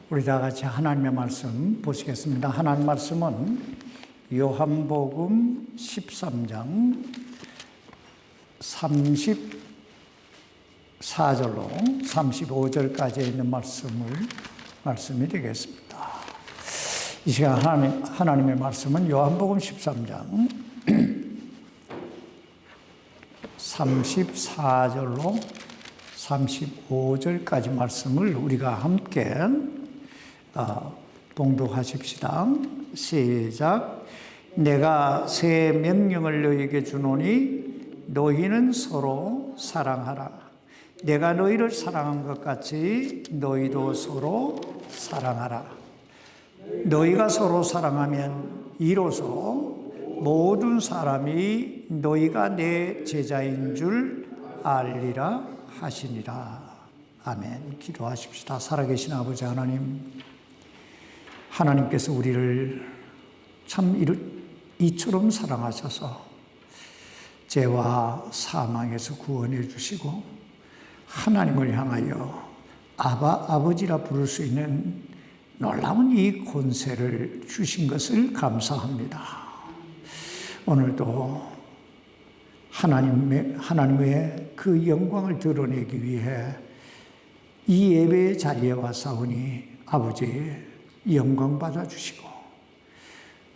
우리 다 같이 하나님의 말씀 보시겠습니다. 하나님 말씀은 요한복음 13장 34절로 35절까지 있는 말씀이 되겠습니다. 이 시간 하나님의 말씀은 요한복음 13장 34절로 35절까지 말씀을 우리가 함께 봉독하십시다. 시작. 내가 새 명령을 너희에게 주노니 너희는 서로 사랑하라. 내가 너희를 사랑한 것 같이 너희도 서로 사랑하라. 너희가 서로 사랑하면 이로써 모든 사람이 너희가 내 제자인 줄 알리라 하시니라. 아멘. 기도하십시다. 살아계신 아버지 하나님, 하나님께서 우리를 참 이처럼 사랑하셔서 죄와 사망에서 구원해 주시고 하나님을 향하여 아버지라 부를 수 있는 놀라운 이 권세를 주신 것을 감사합니다. 오늘도 하나님의 그 영광을 드러내기 위해 이 예배의 자리에 와사오니 아버지의 영광 받아주시고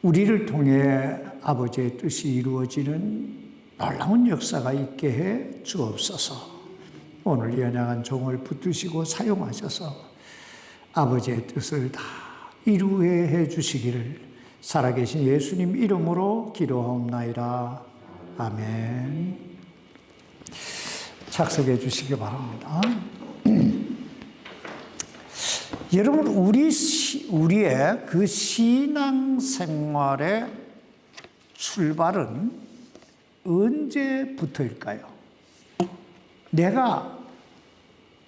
우리를 통해 아버지의 뜻이 이루어지는 놀라운 역사가 있게 해 주옵소서. 오늘 연약한 종을 붙드시고 사용하셔서 아버지의 뜻을 다 이루게 해 주시기를 살아계신 예수님 이름으로 기도하옵나이다. 아멘. 착석해 주시기 바랍니다. 여러분, 우리의 그 신앙생활의 출발은 언제부터일까요? 내가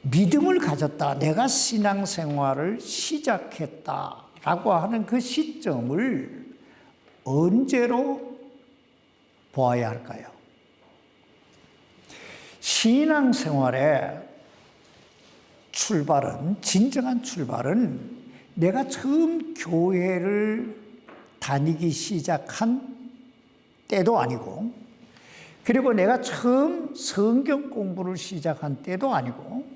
믿음을 가졌다, 내가 신앙생활을 시작했다라고 하는 그 시점을 언제로 보아야 할까요? 신앙생활의 진정한 출발은 내가 처음 교회를 다니기 시작한 때도 아니고, 그리고 내가 처음 성경 공부를 시작한 때도 아니고,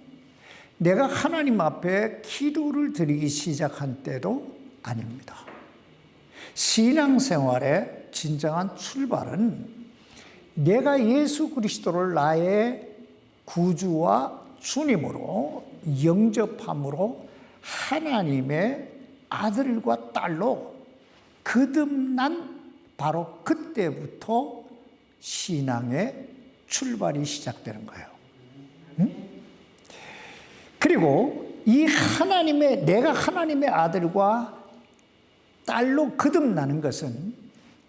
내가 하나님 앞에 기도를 드리기 시작한 때도 아닙니다. 신앙생활의 진정한 출발은 내가 예수 그리스도를 나의 구주와 주님으로 영접함으로 하나님의 아들과 딸로 거듭난 바로 그때부터 신앙의 출발이 시작되는 거예요. 그리고 내가 하나님의 아들과 딸로 거듭나는 것은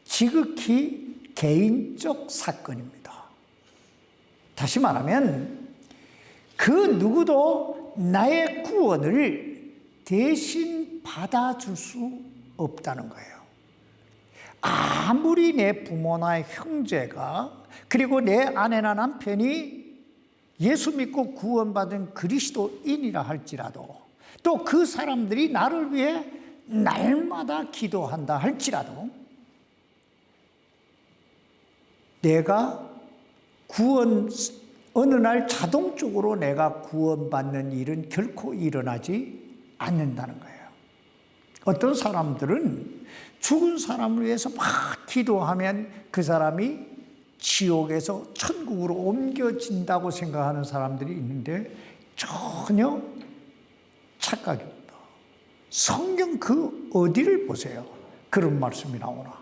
지극히 개인적 사건입니다. 다시 말하면 그 누구도 나의 구원을 대신 받아줄 수 없다는 거예요. 아무리 내 부모나 형제가, 그리고 내 아내나 남편이 예수 믿고 구원받은 그리스도인이라 할지라도, 또 그 사람들이 나를 위해 날마다 기도한다 할지라도, 내가 어느 날 자동적으로 내가 구원받는 일은 결코 일어나지 않는다는 거예요. 어떤 사람들은 죽은 사람을 위해서 막 기도하면 그 사람이 지옥에서 천국으로 옮겨진다고 생각하는 사람들이 있는데 전혀 착각입니다. 성경 그 어디를 보세요? 그런 말씀이 나오나?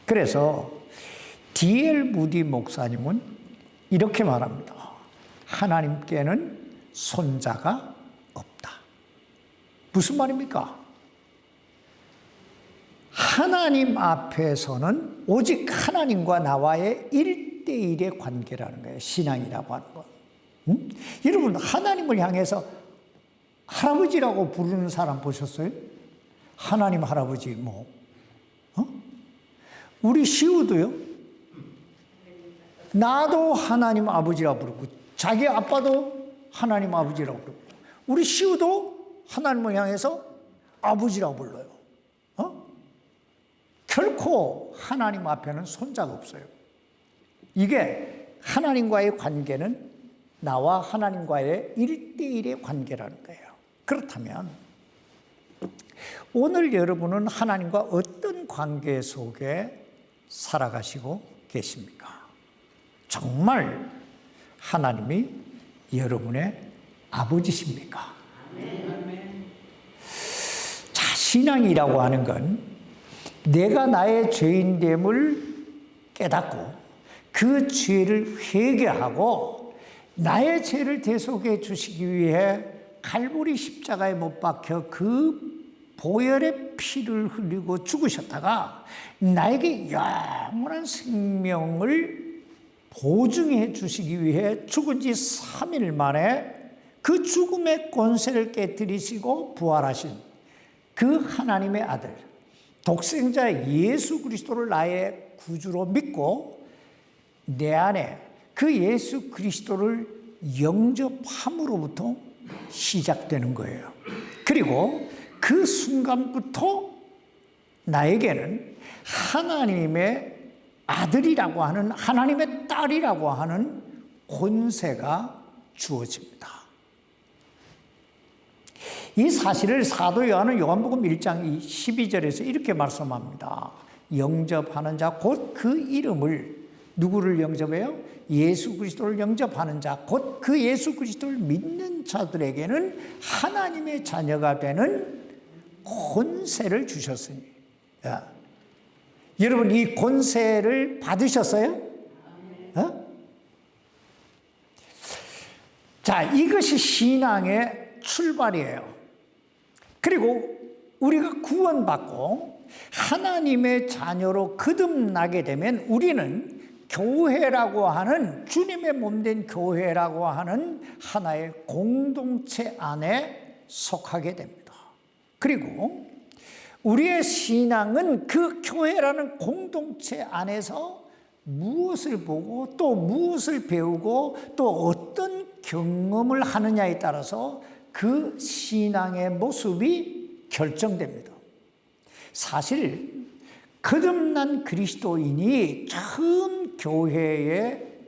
그래서 D.L. 무디 목사님은 이렇게 말합니다. 하나님께는 손자가 없다. 무슨 말입니까? 하나님 앞에서는 오직 하나님과 나와의 1대1의 관계라는 거예요. 신앙이라고 하는 건. 여러분, 하나님을 향해서 할아버지라고 부르는 사람 보셨어요? 하나님 할아버지 우리 시우도요. 나도 하나님 아버지라고 부르고 자기 아빠도 하나님 아버지라고 부르고 우리 시우도 하나님을 향해서 아버지라고 불러요. 결코 하나님 앞에는 손자가 없어요. 이게 하나님과의 관계는 나와 하나님과의 1대1의 관계라는 거예요. 그렇다면 오늘 여러분은 하나님과 어떤 관계 속에 살아가시고 계십니까? 정말 하나님이 여러분의 아버지십니까? 자, 신앙이라고 하는 건 내가 나의 죄인됨을 깨닫고 그 죄를 회개하고 나의 죄를 대속해 주시기 위해 갈보리 십자가에 못 박혀 그 보혈의 피를 흘리고 죽으셨다가 나에게 영원한 생명을 보증해 주시기 위해 죽은 지 3일 만에 그 죽음의 권세를 깨뜨리시고 부활하신 그 하나님의 아들 독생자 예수 그리스도를 나의 구주로 믿고 내 안에 그 예수 그리스도를 영접함으로부터 시작되는 거예요. 그리고 그 순간부터 나에게는 하나님의 아들이라고 하는, 하나님의 딸이라고 하는 권세가 주어집니다. 이 사실을 사도 요한은 요한복음 1장 12절에서 이렇게 말씀합니다. 영접하는 자 곧 그 이름을, 누구를 영접해요? 예수 그리스도를 영접하는 자 곧 그 예수 그리스도를 믿는 자들에게는 하나님의 자녀가 되는 권세를 주셨으니. 여러분 이 권세를 받으셨어요? 자, 이것이 신앙의 출발이에요. 그리고 우리가 구원받고 하나님의 자녀로 거듭나게 되면 우리는 교회라고 하는, 주님의 몸된 교회라고 하는 하나의 공동체 안에 속하게 됩니다. 그리고 우리의 신앙은 그 교회라는 공동체 안에서 무엇을 보고 또 무엇을 배우고 또 어떤 경험을 하느냐에 따라서 그 신앙의 모습이 결정됩니다. 사실 거듭난 그리스도인이 처음 교회에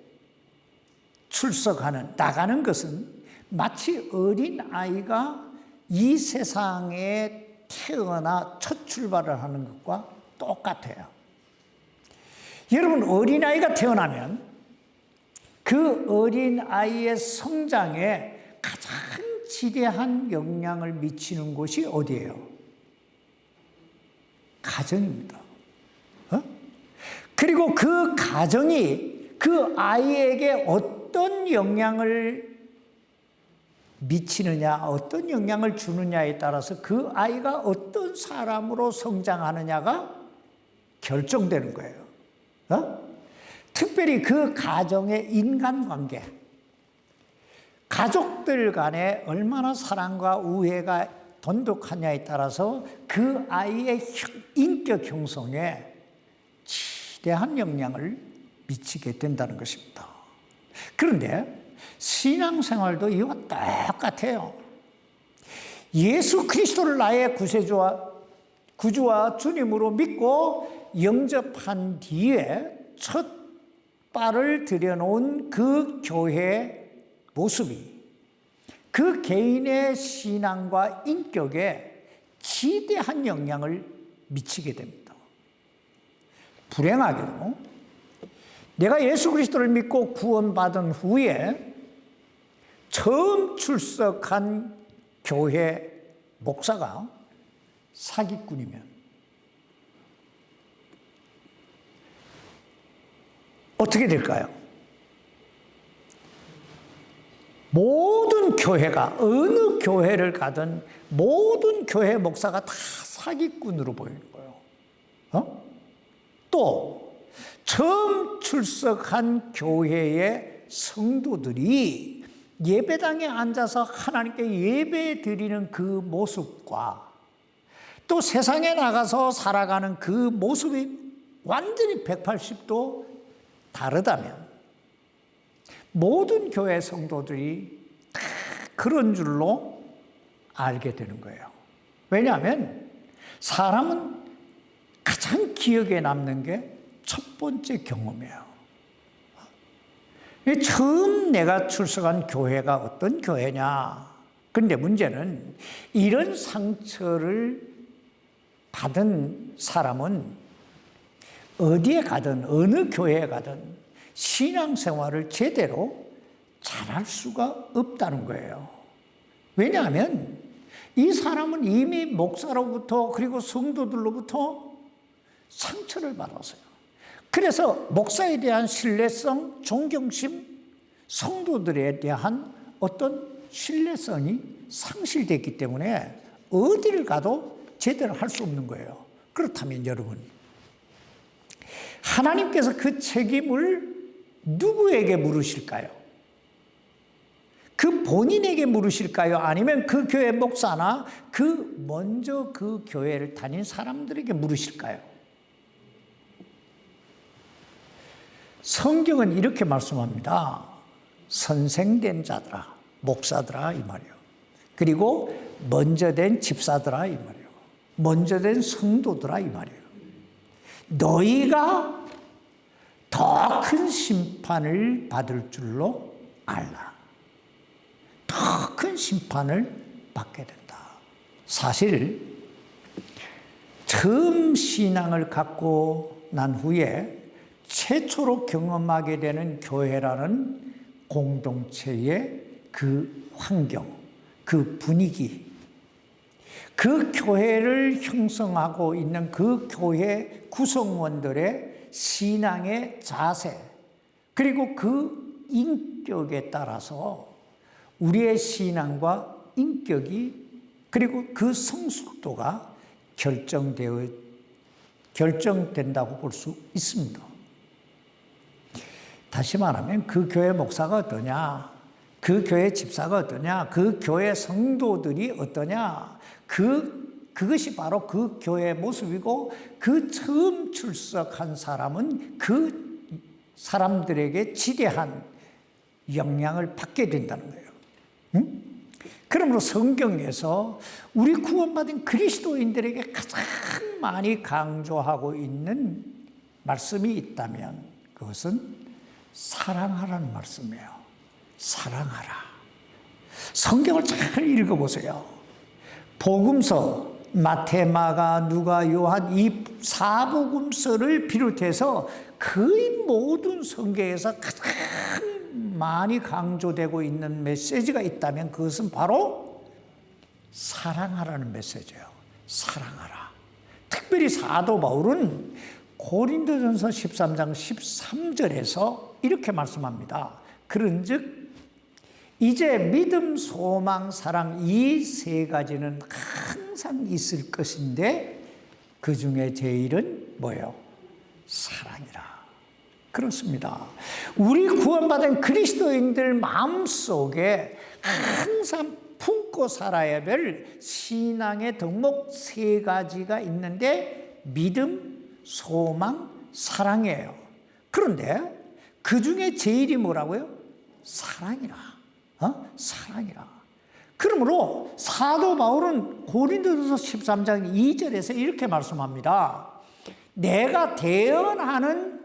출석하는, 나가는 것은 마치 어린아이가 이 세상에 태어나 첫 출발을 하는 것과 똑같아요. 여러분 어린아이가 태어나면 그 어린아이의 성장에 가장 지대한 영향을 미치는 곳이 어디예요? 가정입니다. 그리고 그 가정이 그 아이에게 어떤 영향을 미치느냐, 어떤 영향을 주느냐에 따라서 그 아이가 어떤 사람으로 성장하느냐가 결정되는 거예요. 특별히 그 가정의 인간관계, 가족들 간에 얼마나 사랑과 우애가 돈독하냐에 따라서 그 아이의 인격 형성에 지대한 영향을 미치게 된다는 것입니다. 그런데 신앙생활도 이와 똑같아요. 예수 그리스도를 나의 구주와 주님으로 믿고 영접한 뒤에 첫 발을 들여놓은 그 교회의 모습이 그 개인의 신앙과 인격에 지대한 영향을 미치게 됩니다. 불행하게도 내가 예수 그리스도를 믿고 구원받은 후에 처음 출석한 교회 목사가 사기꾼이면 어떻게 될까요? 모든 교회가, 어느 교회를 가든 모든 교회 목사가 다 사기꾼으로 보이는 거예요. 또 처음 출석한 교회의 성도들이 예배당에 앉아서 하나님께 예배 드리는 그 모습과 또 세상에 나가서 살아가는 그 모습이 완전히 180도 다르다면 모든 교회 성도들이 다 그런 줄로 알게 되는 거예요. 왜냐하면 사람은 가장 기억에 남는 게 첫 번째 경험이에요. 처음 내가 출석한 교회가 어떤 교회냐. 그런데 문제는 이런 상처를 받은 사람은 어디에 가든 어느 교회에 가든 신앙생활을 제대로 잘할 수가 없다는 거예요. 왜냐하면 이 사람은 이미 목사로부터 그리고 성도들로부터 상처를 받았어요. 그래서 목사에 대한 신뢰성, 존경심, 성도들에 대한 어떤 신뢰성이 상실됐기 때문에 어디를 가도 제대로 할 수 없는 거예요. 그렇다면 여러분, 하나님께서 그 책임을 누구에게 물으실까요? 그 본인에게 물으실까요? 아니면 그 교회 목사나 먼저 그 교회를 다닌 사람들에게 물으실까요? 성경은 이렇게 말씀합니다. 선생된 자들아, 목사들아 이 말이에요. 그리고 먼저 된 집사들아 이 말이에요. 먼저 된 성도들아 이 말이에요. 너희가 더 큰 심판을 받을 줄로 알라. 더 큰 심판을 받게 된다. 사실 처음 신앙을 갖고 난 후에 최초로 경험하게 되는 교회라는 공동체의 그 환경, 그 분위기, 그 교회를 형성하고 있는 그 교회 구성원들의 신앙의 자세, 그리고 그 인격에 따라서 우리의 신앙과 인격이 그리고 그 성숙도가 결정된다고 볼 수 있습니다. 다시 말하면 그 교회 목사가 어떠냐, 그 교회 집사가 어떠냐, 그 교회 성도들이 어떠냐, 그것이 바로 그 교회의 모습이고 그 처음 출석한 사람은 그 사람들에게 지대한 영향을 받게 된다는 거예요. 응? 그러므로 성경에서 우리 구원받은 그리스도인들에게 가장 많이 강조하고 있는 말씀이 있다면 그것은 사랑하라는 말씀이에요. 사랑하라. 성경을 잘 읽어보세요. 복음서, 마태, 마가, 누가, 요한 이 사복음서를 비롯해서 거의 모든 성경에서 가장 많이 강조되고 있는 메시지가 있다면 그것은 바로 사랑하라는 메시지예요. 사랑하라. 특별히 사도 바울은 고린도전서 13장 13절에서 이렇게 말씀합니다. 그런즉 이제 믿음, 소망, 사랑 이 세 가지는 항상 있을 것인데 그 중에 제일은 뭐예요? 사랑이라. 그렇습니다. 우리 구원받은 그리스도인들 마음속에 항상 품고 살아야 될 신앙의 덕목 세 가지가 있는데 믿음, 소망, 사랑이에요. 그런데 그 중에 제일이 뭐라고요? 사랑이라. 사랑이라. 그러므로 사도 바울은 고린도전서 13장 2절에서 이렇게 말씀합니다. 내가 대언하는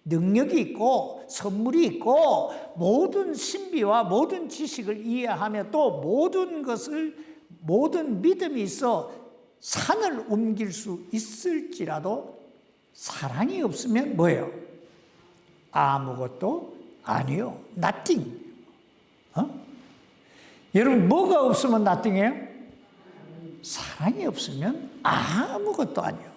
능력이 있고 선물이 있고 모든 신비와 모든 지식을 이해하며 또 모든 믿음이 있어 산을 옮길 수 있을지라도 사랑이 없으면 뭐예요? 아무것도 아니요. nothing. 여러분 뭐가 없으면 nothing이에요? 사랑이 없으면 아무것도 아니요.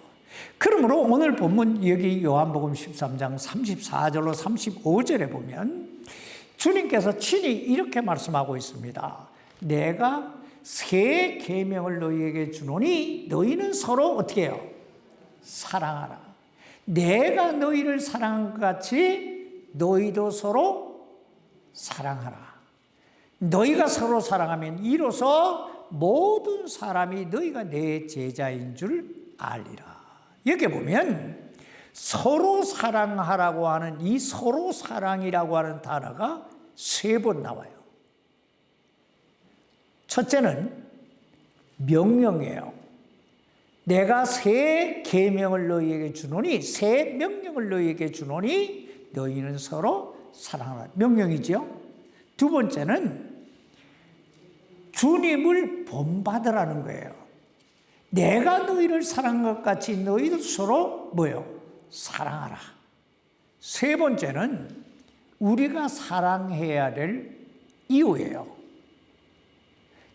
그러므로 오늘 본문 여기 요한복음 13장 34절로 35절에 보면 주님께서 친히 이렇게 말씀하고 있습니다. 내가 새 계명을 너희에게 주노니 너희는 서로 어떻게 해요? 사랑하라. 내가 너희를 사랑한 것 같이 너희도 서로 사랑하라. 너희가 서로 사랑하면 이로써 모든 사람이 너희가 내 제자인 줄 알리라. 여기 보면 서로 사랑하라고 하는 이 서로 사랑이라고 하는 단어가 3번 나와요. 첫째는 명령이에요. 내가 새 계명을 너희에게 주노니, 새 명령을 너희에게 주노니 너희는 서로 사랑하라. 명령이죠. 두 번째는 주님을 본받으라는 거예요. 내가 너희를 사랑한 것 같이 너희도 서로 뭐예요? 사랑하라. 세 번째는 우리가 사랑해야 될 이유예요.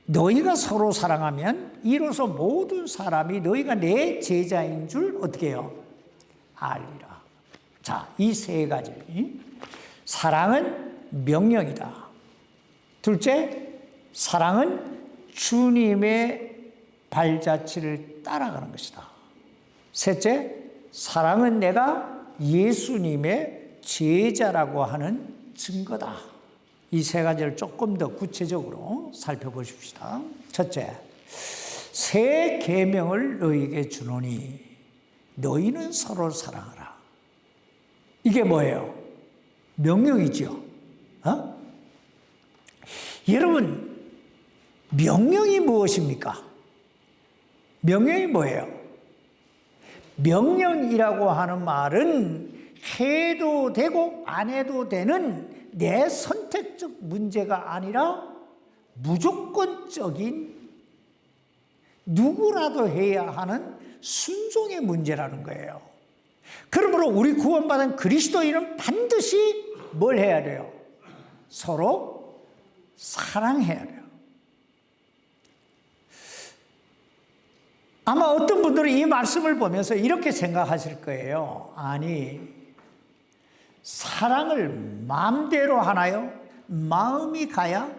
너희가 서로 사랑하면 이로써 모든 사람이 너희가 내 제자인 줄 어떻게 해요? 알리라. 자, 이 세 가지. 사랑은 명령이다. 둘째, 사랑은 주님의 발자취를 따라가는 것이다. 셋째, 사랑은 내가 예수님의 제자라고 하는 증거다. 이 세 가지를 조금 더 구체적으로 살펴보십시다. 첫째, 새 계명을 너희에게 주노니 너희는 서로 사랑하라. 이게 뭐예요? 명령이죠. 여러분, 명령이 무엇입니까? 명령이 뭐예요? 명령이라고 하는 말은 해도 되고 안 해도 되는 내 선택적 문제가 아니라 무조건적인 누구라도 해야 하는 순종의 문제라는 거예요. 그러므로 우리 구원받은 그리스도인은 반드시 뭘 해야 돼요? 서로 사랑해야 돼요. 아마 어떤 분들은 이 말씀을 보면서 이렇게 생각하실 거예요. 아니, 사랑을 마음대로 하나요? 마음이 가야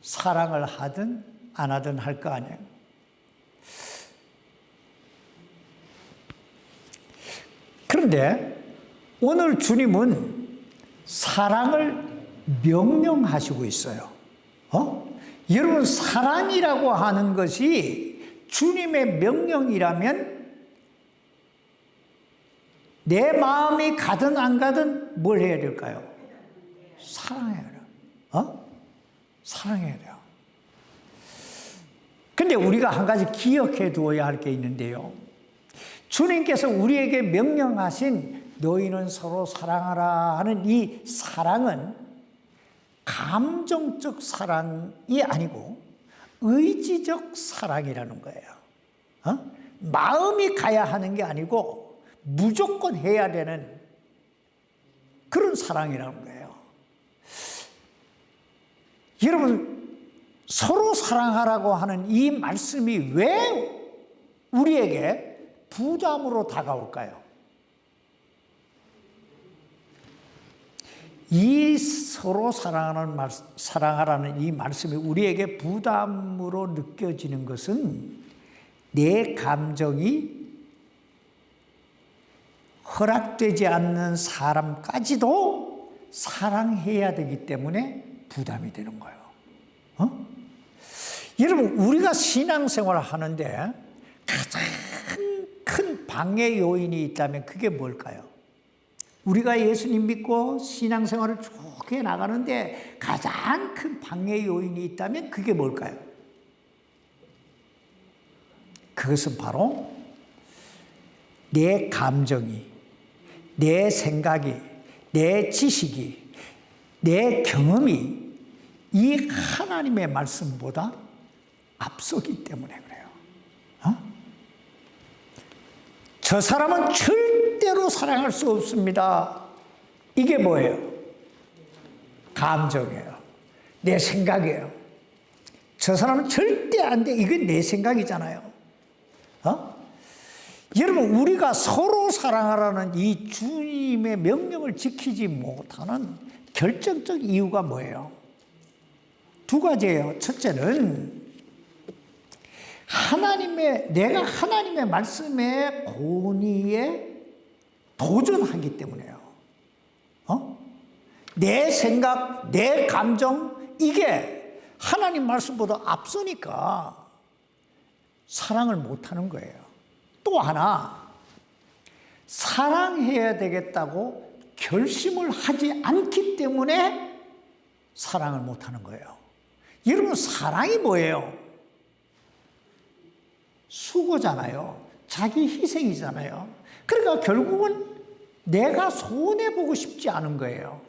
사랑을 하든 안 하든 할 거 아니에요. 그런데 오늘 주님은 사랑을 명령하시고 있어요. 여러분, 사랑이라고 하는 것이 주님의 명령이라면 내 마음이 가든 안 가든 뭘 해야 될까요? 사랑해야 돼요. 사랑해야 돼요. 근데 우리가 한 가지 기억해 두어야 할 게 있는데요. 주님께서 우리에게 명령하신 너희는 서로 사랑하라 하는 이 사랑은 감정적 사랑이 아니고 의지적 사랑이라는 거예요. 마음이 가야 하는 게 아니고 무조건 해야 되는 그런 사랑이라는 거예요. 여러분, 서로 사랑하라고 하는 이 말씀이 왜 우리에게 부담으로 다가올까요? 이 서로 사랑하라는 이 말씀이 우리에게 부담으로 느껴지는 것은 내 감정이 허락되지 않는 사람까지도 사랑해야 되기 때문에 부담이 되는 거예요. 여러분, 우리가 신앙생활을 하는데 가장 큰 방해 요인이 있다면 그게 뭘까요? 우리가 예수님 믿고 신앙생활을 쭉 해 나가는데 가장 큰 방해 요인이 있다면 그게 뭘까요? 그것은 바로 내 감정이, 내 생각이, 내 지식이, 내 경험이 이 하나님의 말씀보다 앞서기 때문에 그래요. 저 사람은 절대로 사랑할 수 없습니다. 이게 뭐예요? 감정이에요. 내 생각이에요. 저 사람은 절대 안 돼. 이건 내 생각이잖아요. 여러분, 우리가 서로 사랑하라는 이 주님의 명령을 지키지 못하는 결정적 이유가 뭐예요? 두 가지예요. 첫째는 내가 하나님의 말씀의 권위에 도전하기 때문에요. 내 생각, 내 감정, 이게 하나님 말씀보다 앞서니까 사랑을 못하는 거예요. 또 하나, 사랑해야 되겠다고 결심을 하지 않기 때문에 사랑을 못하는 거예요. 여러분, 사랑이 뭐예요? 수고잖아요. 자기 희생이잖아요. 그러니까 결국은 내가 손해보고 싶지 않은 거예요.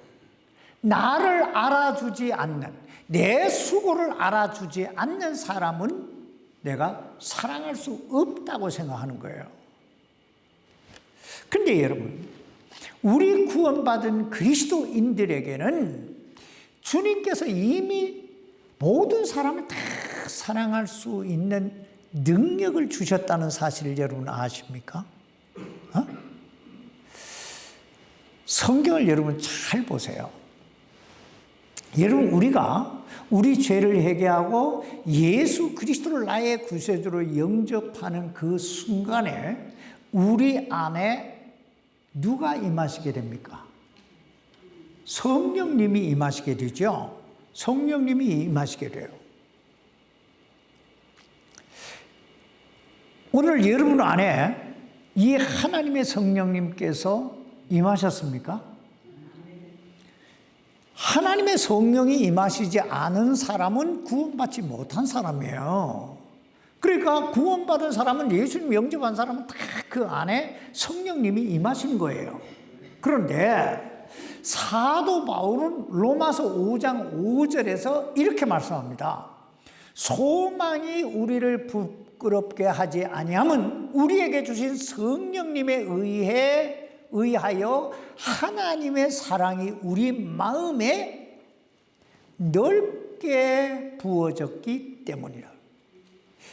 나를 알아주지 않는, 내 수고를 알아주지 않는 사람은 내가 사랑할 수 없다고 생각하는 거예요. 그런데 여러분, 우리 구원받은 그리스도인들에게는 주님께서 이미 모든 사람을 다 사랑할 수 있는 능력을 주셨다는 사실을 여러분 아십니까? 성경을 여러분 잘 보세요. 여러분, 우리가 우리 죄를 회개하고 예수 그리스도를 나의 구세주로 영접하는 그 순간에 우리 안에 누가 임하시게 됩니까? 성령님이 임하시게 되죠. 성령님이 임하시게 돼요. 오늘 여러분 안에 이 하나님의 성령님께서 임하셨습니까? 하나님의 성령이 임하시지 않은 사람은 구원받지 못한 사람이에요. 그러니까 구원받은 사람은, 예수님 영접한 사람은 다 그 안에 성령님이 임하신 거예요. 그런데 사도 바울은 로마서 5장 5절에서 이렇게 말씀합니다. 소망이 우리를 부끄럽게 하지 아니함은 우리에게 주신 성령님에 의하여 하나님의 사랑이 우리 마음에 넓게 부어졌기 때문이라.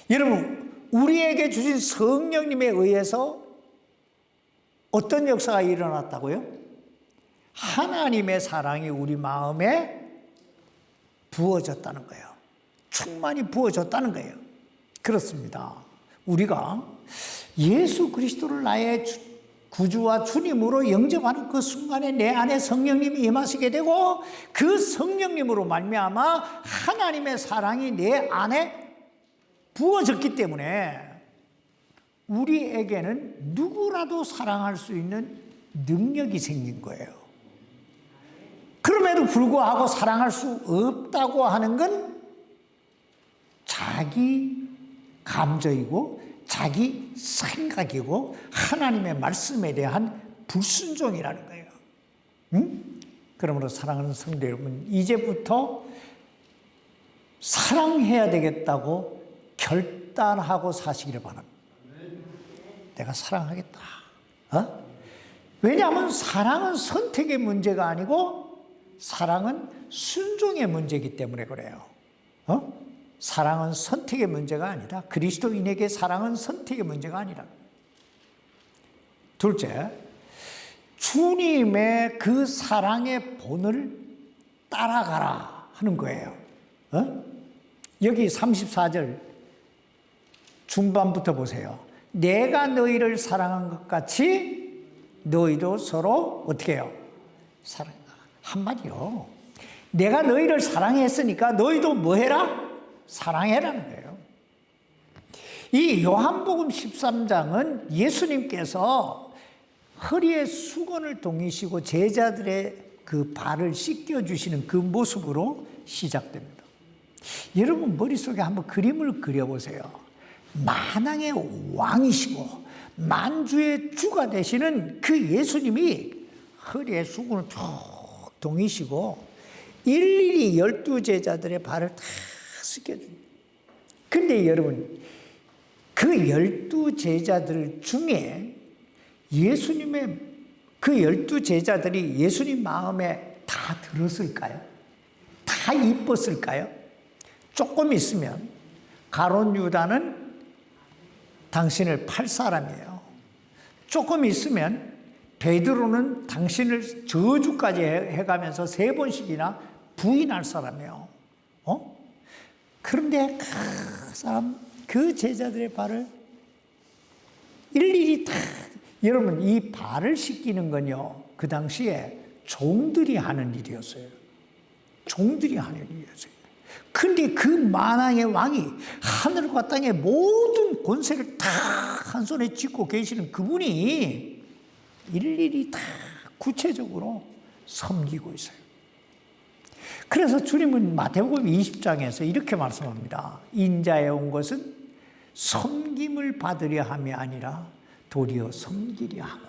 여러분, 우리에게 주신 성령님에 의해서 어떤 역사가 일어났다고요? 하나님의 사랑이 우리 마음에 부어졌다는 거예요. 충만히 부어졌다는 거예요. 그렇습니다. 우리가 예수 그리스도를 나의 구주와 주님으로 영접하는 그 순간에 내 안에 성령님이 임하시게 되고, 그 성령님으로 말미암아 하나님의 사랑이 내 안에 부어졌기 때문에 우리에게는 누구라도 사랑할 수 있는 능력이 생긴 거예요. 그럼에도 불구하고 사랑할 수 없다고 하는 건 자기 감정이고 자기 생각이고 하나님의 말씀에 대한 불순종이라는 거예요. 그러므로 사랑하는 성도 여러분, 이제부터 사랑해야 되겠다고 결단하고 사시기를 바랍니다. 내가 사랑하겠다. 왜냐하면 사랑은 선택의 문제가 아니고 사랑은 순종의 문제이기 때문에 그래요. 사랑은 선택의 문제가 아니다. 그리스도인에게 사랑은 선택의 문제가 아니라. 둘째, 주님의 그 사랑의 본을 따라가라 하는 거예요. 여기 34절 중반부터 보세요. 내가 너희를 사랑한 것 같이 너희도 서로 어떻게 해요? 사랑하라. 한마디요. 내가 너희를 사랑했으니까 너희도 뭐 해라? 사랑해라는 거예요. 이 요한복음 13장은 예수님께서 허리에 수건을 동이시고 제자들의 그 발을 씻겨주시는 그 모습으로 시작됩니다. 여러분 머릿속에 한번 그림을 그려보세요. 만왕의 왕이시고 만주의 주가 되시는 그 예수님이 허리에 수건을 툭 동이시고 일일이 12제자들의 발을 다 씻겨줍니다. 근데 여러분, 그 12제자들 중에 예수님의 그 12제자들이 예수님 마음에 다 들었을까요? 다 이뻤을까요? 조금 있으면 가룟 유다는 당신을 팔 사람이에요. 조금 있으면 베드로는 당신을 저주까지 해가면서 3번씩이나 부인할 사람이에요. 그런데 그 제자들의 발을 일일이 다, 여러분 이 발을 씻기는 건요, 그 당시에 종들이 하는 일이었어요. 종들이 하는 일이었어요. 근데 그 만왕의 왕이 하늘과 땅의 모든 권세를 다 한 손에 쥐고 계시는 그분이 일일이 다 구체적으로 섬기고 있어요. 그래서 주님은 마태복음 20장에서 이렇게 말씀합니다. 인자에 온 것은 섬김을 받으려 함이 아니라 도리어 섬기려 하고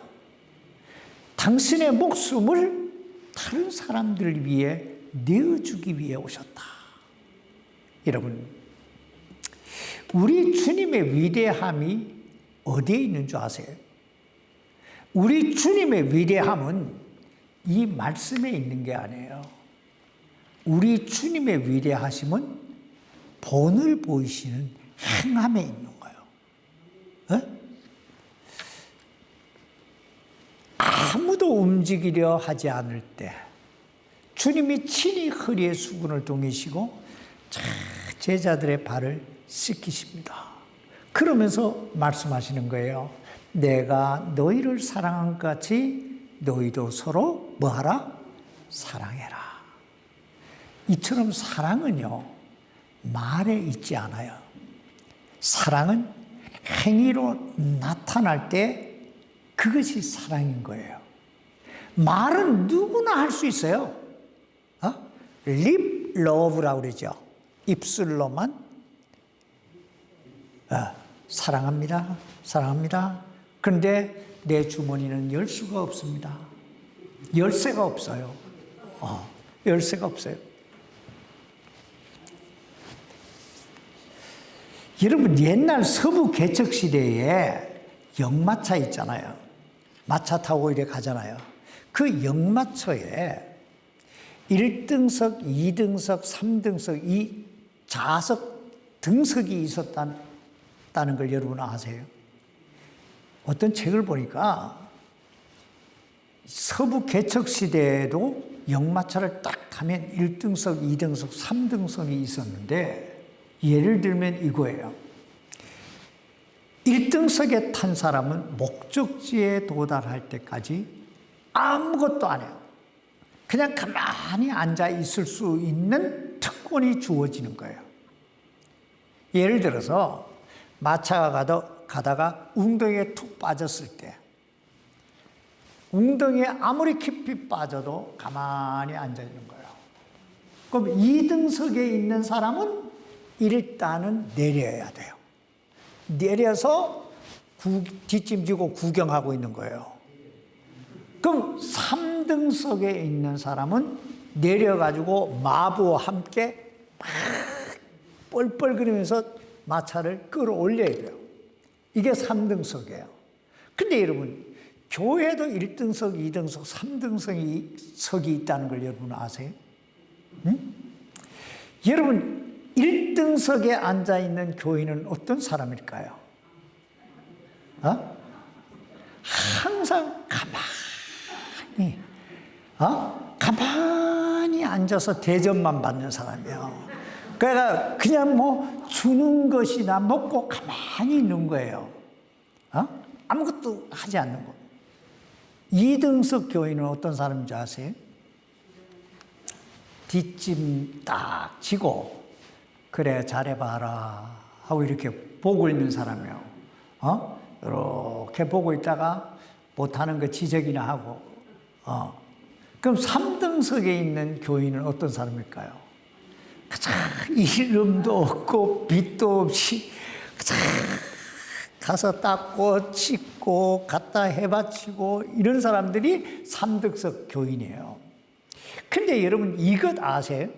당신의 목숨을 다른 사람들을 위해 내어주기 위해 오셨다. 여러분, 우리 주님의 위대함이 어디에 있는 줄 아세요? 우리 주님의 위대함은 이 말씀에 있는 게 아니에요. 우리 주님의 위대하심은 본을 보이시는 행함에 있는 거예요. 아무도 움직이려 하지 않을 때 주님이 친히 허리에 수건을 동이시고 제자들의 발을 씻기십니다. 그러면서 말씀하시는 거예요. 내가 너희를 사랑한 것 같이 너희도 서로 뭐하라? 사랑해라. 이처럼 사랑은요, 말에 있지 않아요. 사랑은 행위로 나타날 때 그것이 사랑인 거예요. 말은 누구나 할 수 있어요. lip love라고 그러죠. 입술로만 사랑합니다. 사랑합니다. 그런데 내 주머니는 열 수가 없습니다. 열쇠가 없어요. 열쇠가 없어요. 여러분, 옛날 서부 개척 시대에 역마차 있잖아요. 마차 타고 이렇게 가잖아요. 그 역마차에 1등석, 2등석, 3등석 이 좌석 등석이 있었다는 걸 여러분 아세요? 어떤 책을 보니까 서부 개척 시대에도 역마차를 딱 타면 1등석, 2등석, 3등석이 있었는데 예를 들면 이거예요. 1등석에 탄 사람은 목적지에 도달할 때까지 아무것도 안 해요. 그냥 가만히 앉아 있을 수 있는 특권이 주어지는 거예요. 예를 들어서 마차가 가다가 웅덩이에 툭 빠졌을 때 웅덩이에 아무리 깊이 빠져도 가만히 앉아 있는 거예요. 그럼 2등석에 있는 사람은 일단은 내려야 돼요. 내려서 뒷짐지고 구경하고 있는 거예요. 그럼 3등석에 있는 사람은 내려가지고 마부와 함께 막 뻘뻘거리면서 마차를 끌어올려야 돼요. 이게 3등석이에요. 근데 여러분, 교회도 1등석, 2등석, 3등석이 있다는 걸 여러분 아세요? 응? 여러분, 1등석에 앉아있는 교인은 어떤 사람일까요? 항상 가만히 앉아서 대접만 받는 사람이에요. 그러니까 그냥 뭐 주는 것이나 먹고 가만히 있는 거예요. 아무것도 하지 않는 거. 2등석 교인은 어떤 사람인지 아세요? 뒷짐 딱 지고 그래 잘해봐라 하고 이렇게 보고 있는 사람이에요. 이렇게 보고 있다가 못하는 거 지적이나 하고. 그럼 3등석에 있는 교인은 어떤 사람일까요? 이름도 없고 빛도 없이 가서 닦고 씻고 갖다 해바치고 이런 사람들이 3등석 교인이에요. 근데 여러분 이것 아세요?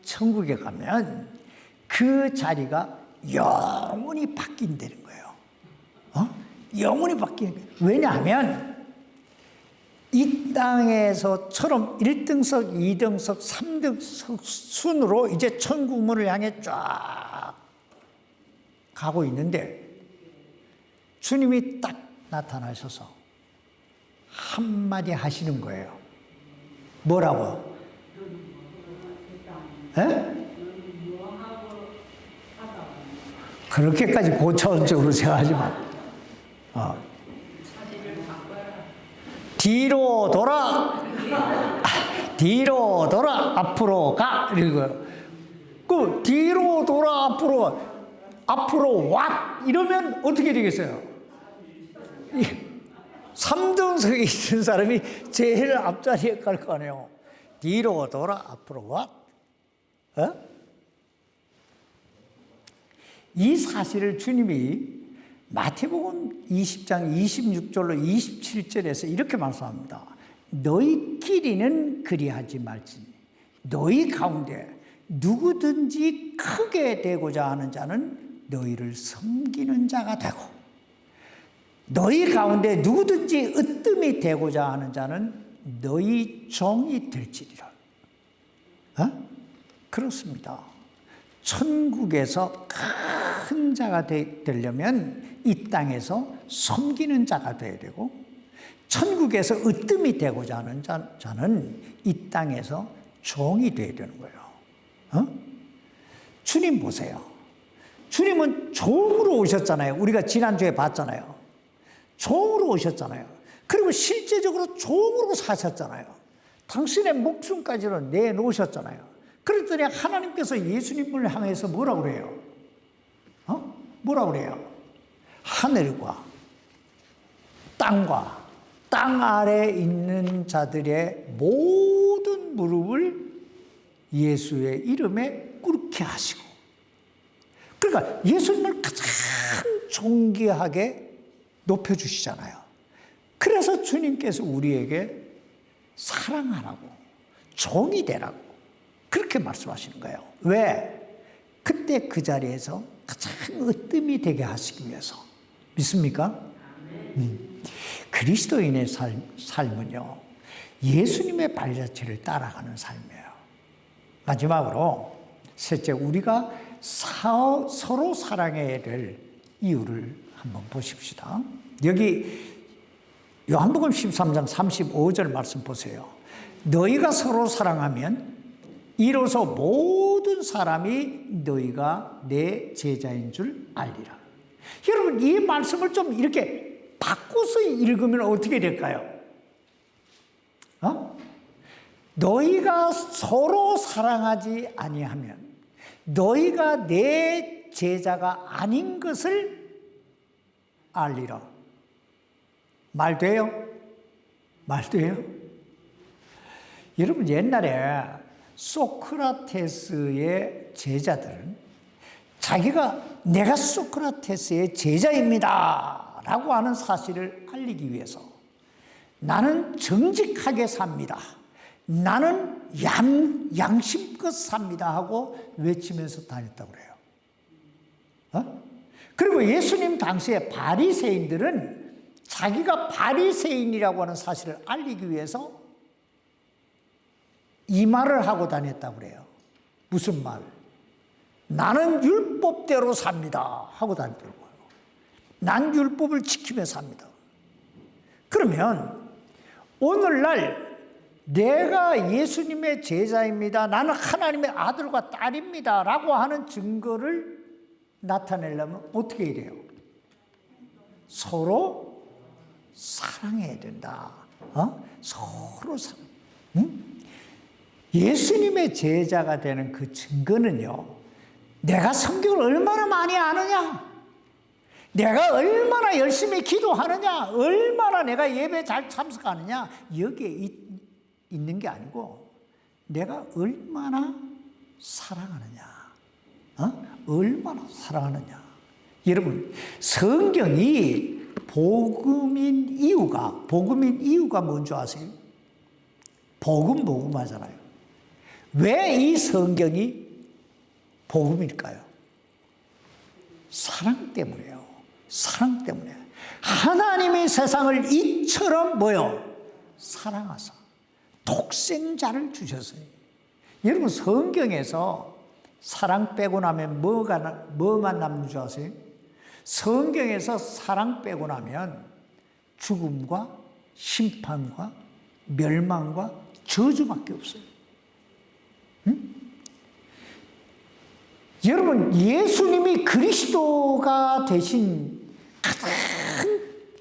천국에 가면 그 자리가 영원히 바뀐다는 거예요. 영원히 바뀌는 거예요. 왜냐하면 이 땅에서처럼 1등석, 2등석, 3등석 순으로 이제 천국문을 향해 쫙 가고 있는데 주님이 딱 나타나셔서 한마디 하시는 거예요. 뭐라고? 그렇게까지 고차원적으로 생각하지 마. 뒤로 돌아, 뒤로 돌아, 앞으로 가. 이거. 그 뒤로 돌아, 앞으로 와. 이러면 어떻게 되겠어요? 3등석에 있는 사람이 제일 앞자리에 갈 거 아니에요. 뒤로 돌아 앞으로 와. 이 사실을 주님이 마태복음 20장 26절로 27절에서 이렇게 말씀합니다. 너희끼리는 그리하지 말지니 너희 가운데 누구든지 크게 되고자 하는 자는 너희를 섬기는 자가 되고 너희 가운데 누구든지 으뜸이 되고자 하는 자는 너희 종이 될지니라. 그렇습니다. 천국에서 큰 자가 되려면 이 땅에서 섬기는 자가 되어야 되고 천국에서 으뜸이 되고자 하는 자는 이 땅에서 종이 되어야 되는 거예요. 주님 보세요. 주님은 종으로 오셨잖아요. 우리가 지난주에 봤잖아요. 종으로 오셨잖아요. 그리고 실제적으로 종으로 사셨잖아요. 당신의 목숨까지도 내놓으셨잖아요. 그랬더니 하나님께서 예수님을 향해서 뭐라고 그래요? 뭐라고 그래요? 하늘과 땅과 땅 아래에 있는 자들의 모든 무릎을 예수의 이름에 꿇게 하시고, 그러니까 예수님을 가장 존귀하게 높여주시잖아요. 그래서 주님께서 우리에게 사랑하라고, 종이 되라고 그렇게 말씀하시는 거예요. 왜? 그때 그 자리에서 가장 으뜸이 되게 하시기 위해서. 믿습니까? 그리스도인의 삶은요, 예수님의 발자취를 따라가는 삶이에요. 마지막으로 셋째, 우리가 서로 사랑해야 될 이유를 한번 보십시다. 여기 요한복음 13장 35절 말씀 보세요. 너희가 서로 사랑하면 이로써 모든 사람이 너희가 내 제자인 줄 알리라. 여러분, 이 말씀을 좀 이렇게 바꿔서 읽으면 어떻게 될까요? 너희가 서로 사랑하지 아니하면 너희가 내 제자가 아닌 것을 알리라. 말 돼요? 말 돼요? 여러분, 옛날에 소크라테스의 제자들은 내가 소크라테스의 제자입니다 라고 하는 사실을 알리기 위해서 나는 정직하게 삽니다, 나는 양심껏 삽니다 하고 외치면서 다녔다고 그래요. 그리고 예수님 당시에 바리새인들은 자기가 바리새인이라고 하는 사실을 알리기 위해서 이 말을 하고 다녔다고 그래요. 무슨 말? 나는 율법대로 삽니다 하고 다녔다고 해요. 난 율법을 지키며 삽니다. 그러면 오늘날 내가 예수님의 제자입니다, 나는 하나님의 아들과 딸입니다 라고 하는 증거를 나타내려면 어떻게 해야 돼요? 서로 사랑해야 된다. 서로 사랑. 예수님의 제자가 되는 그 증거는요, 내가 성경을 얼마나 많이 아느냐, 내가 얼마나 열심히 기도하느냐, 얼마나 내가 예배 잘 참석하느냐, 여기에 있는 게 아니고 내가 얼마나 사랑하느냐, 얼마나 사랑하느냐. 여러분, 성경이 복음인 이유가 뭔지 아세요? 복음 하잖아요. 왜 이 성경이 복음일까요? 사랑 때문이에요. 사랑 때문에. 하나님이 세상을 이처럼 사랑하사 독생자를 주셨어요. 여러분, 성경에서 사랑 빼고 나면 뭐만 남는 줄 아세요? 성경에서 사랑 빼고 나면 죽음과 심판과 멸망과 저주밖에 없어요. 여러분, 예수님이 그리스도가 되신 가장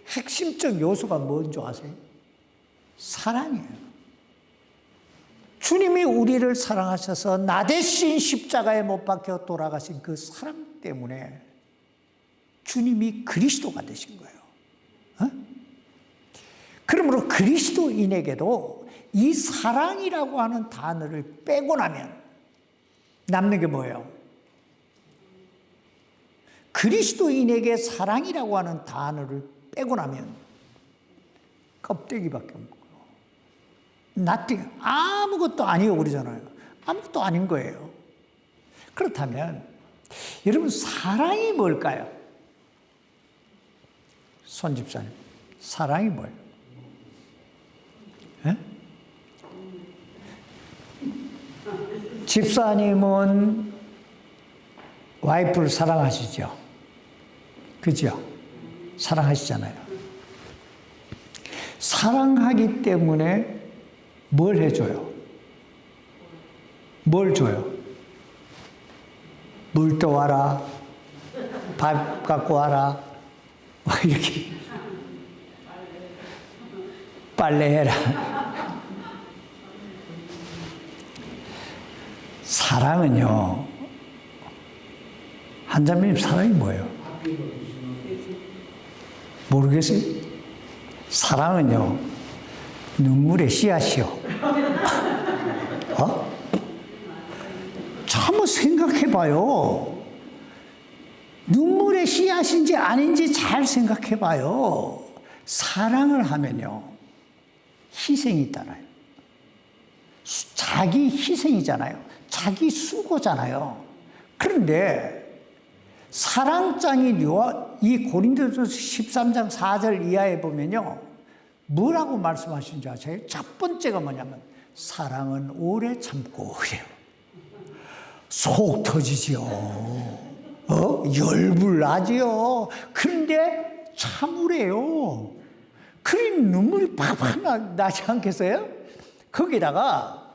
핵심적 요소가 뭔지 아세요? 사랑이에요. 주님이 우리를 사랑하셔서 나 대신 십자가에 못 박혀 돌아가신 그 사랑 때문에 주님이 그리스도가 되신 거예요. 그러므로 그리스도인에게도 이 사랑이라고 하는 단어를 빼고 나면 남는 게 뭐예요? 그리스도인에게 사랑이라고 하는 단어를 빼고 나면 껍데기밖에 없는 거예요. nothing, 아무것도 아니요 그러잖아요. 아무것도 아닌 거예요. 그렇다면 여러분, 사랑이 뭘까요? 손 집사님, 사랑이 뭐예요? 에? 집사님은 와이프를 사랑하시죠? 그죠? 사랑하시잖아요. 사랑하기 때문에 뭘 해줘요? 뭘 줘요? 물 떠와라, 밥 갖고 와라, 이렇게 빨래해라. 사랑은요, 한자매님, 사랑이 뭐예요? 모르겠어요? 사랑은요, 눈물의 씨앗이요. 한번 생각해봐요. 눈물의 씨앗인지 아닌지 잘 생각해봐요. 사랑을 하면요, 희생이 따라요. 자기 희생이잖아요. 자기 수고잖아요. 그런데 사랑장인 이 고린도전서 13장 4절 이하에 보면요, 뭐라고 말씀하시는지 아세요? 첫 번째가 뭐냐면 사랑은 오래 참고 그래요. 속 터지지요. 열불나지요. 그런데 참으래요. 그러니 눈물이 팍팍 나지 않겠어요? 거기다가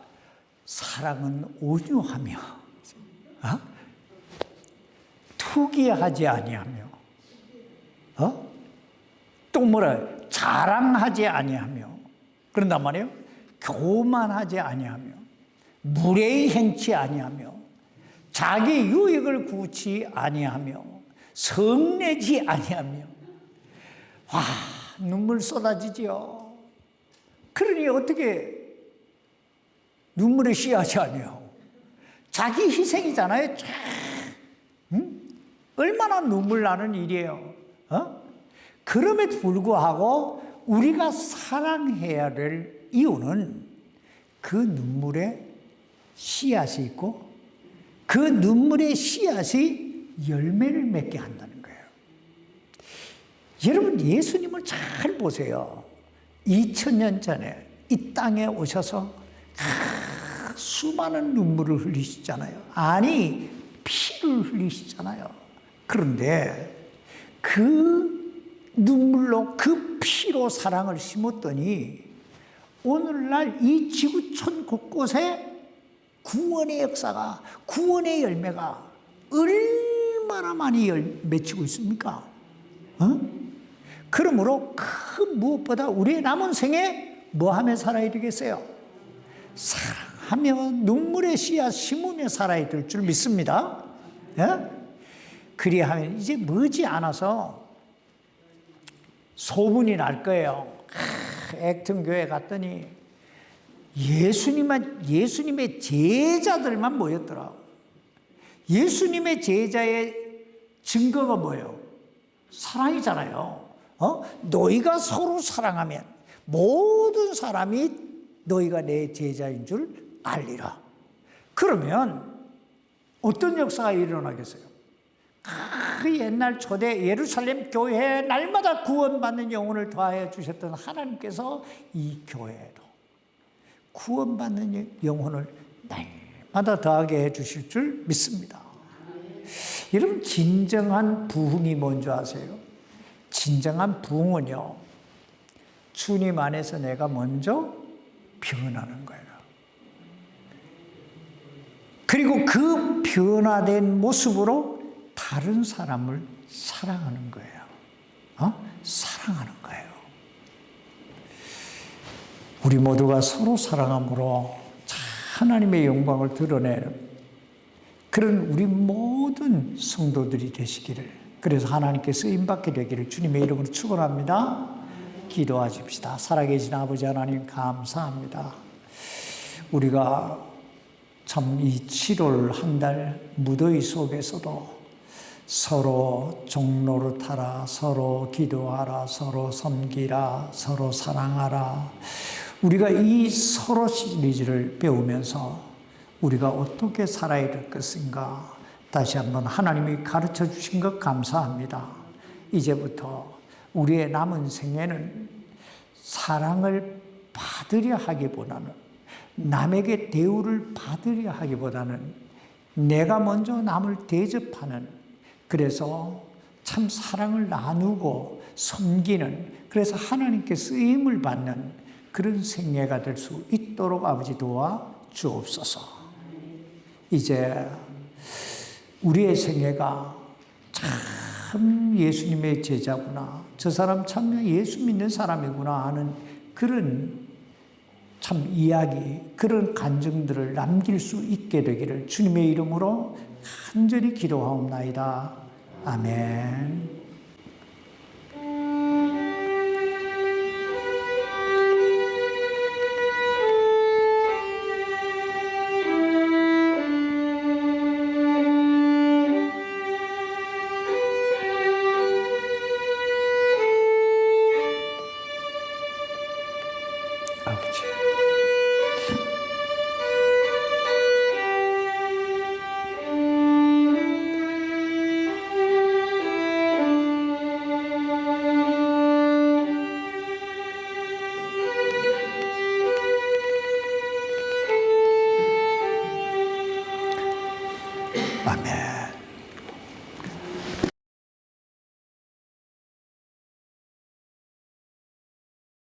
사랑은 온유하며, 투기하지 아니하며, 또 뭐라, 자랑하지 아니하며, 그런단 말이에요. 교만하지 아니하며, 무례히 행치 아니하며, 자기 유익을 구치 아니하며, 성내지 아니하며. 와, 눈물 쏟아지지요. 그러니 어떻게 눈물의 씨앗이 아니에요. 자기 희생이잖아요. 얼마나 눈물 나는 일이에요. 그럼에도 불구하고 우리가 사랑해야 될 이유는 그 눈물에 씨앗이 있고 그 눈물의 씨앗이 열매를 맺게 한다는 거예요. 여러분, 예수님을 잘 보세요. 2000년 전에 이 땅에 오셔서 수많은 눈물을 흘리시잖아요. 아니, 피를 흘리시잖아요. 그런데 그 눈물로, 그 피로 사랑을 심었더니 오늘날 이 지구촌 곳곳에 구원의 역사가, 구원의 열매가 얼마나 많이 맺히고 있습니까? 그러므로 그 무엇보다 우리의 남은 생에 뭐 하며 살아야 되겠어요? 사랑하며 눈물의 씨앗 심으며 살아야 될 줄 믿습니다. 그리하면 이제 머지않아서 소문이 날 거예요. 액턴교회 갔더니 예수님의 제자들만 모였더라. 예수님의 제자의 증거가 뭐예요? 사랑이잖아요. 너희가 서로 사랑하면 모든 사람이 너희가 내 제자인 줄 알리라. 그러면 어떤 역사가 일어나겠어요? 그 옛날 초대 예루살렘 교회에 날마다 구원받는 영혼을 더하여 주셨던 하나님께서 이 교회에도 구원받는 영혼을 날마다 더하게 해주실 줄 믿습니다. 여러분, 진정한 부흥이 뭔지 아세요? 진정한 부흥은요, 주님 안에서 내가 먼저 변하는 거예요. 그리고 그 변화된 모습으로 다른 사람을 사랑하는 거예요. 사랑하는 거예요. 우리 모두가 서로 사랑함으로 하나님의 영광을 드러내는 그런 우리 모든 성도들이 되시기를, 그래서 하나님께 쓰임받게 되기를 주님의 이름으로 축원합니다. 기도하십시다. 살아계신 아버지 하나님 감사합니다. 우리가 참 이 7월 한 달 무더위 속에서도 서로 종로를 타라, 서로 기도하라, 서로 섬기라, 서로 사랑하라. 우리가 이 서로 시리즈를 배우면서 우리가 어떻게 살아야 될 것인가 다시 한번 하나님이 가르쳐 주신 것 감사합니다. 이제부터 우리의 남은 생애는 사랑을 받으려 하기보다는, 남에게 대우를 받으려 하기보다는 내가 먼저 남을 대접하는, 그래서 참 사랑을 나누고 섬기는, 그래서 하나님께 쓰임을 받는 그런 생애가 될 수 있도록 아버지 도와 주옵소서. 이제 우리의 생애가 참 예수님의 제자구나, 저 사람 참 예수 믿는 사람이구나 하는 그런 참 이야기, 그런 간증들을 남길 수 있게 되기를 주님의 이름으로 간절히 기도하옵나이다. 아멘. 아버지.